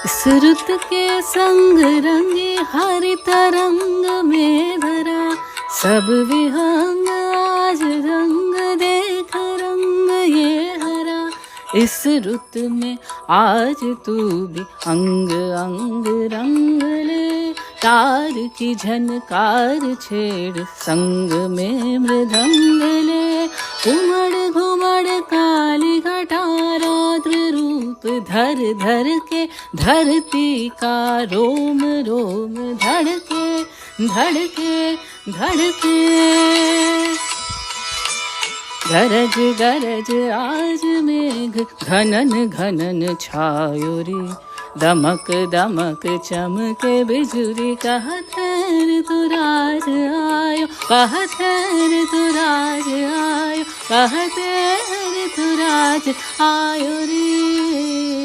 इस रुत के संग रंगे हरित रंग में भरा, सब विहंग आज रंग देख रंग ये हरा। इस रुत में आज तू भी अंग अंग रंग ले, तार की झनकार छेड़ संग में मृदंग ले। घुमड़ घुमड़ काली घटा रौद्र रूप धर धर के, धरती का रोम रोम धड़के धड़के धड़के। गरज गरज आज मेघ घनन घनन छायो रे, दमक दमक चमके बिजुरी। कहत ऋतुराज आयो, कहत ऋतुराज आयो, कहत ऋतुराज आयो रे।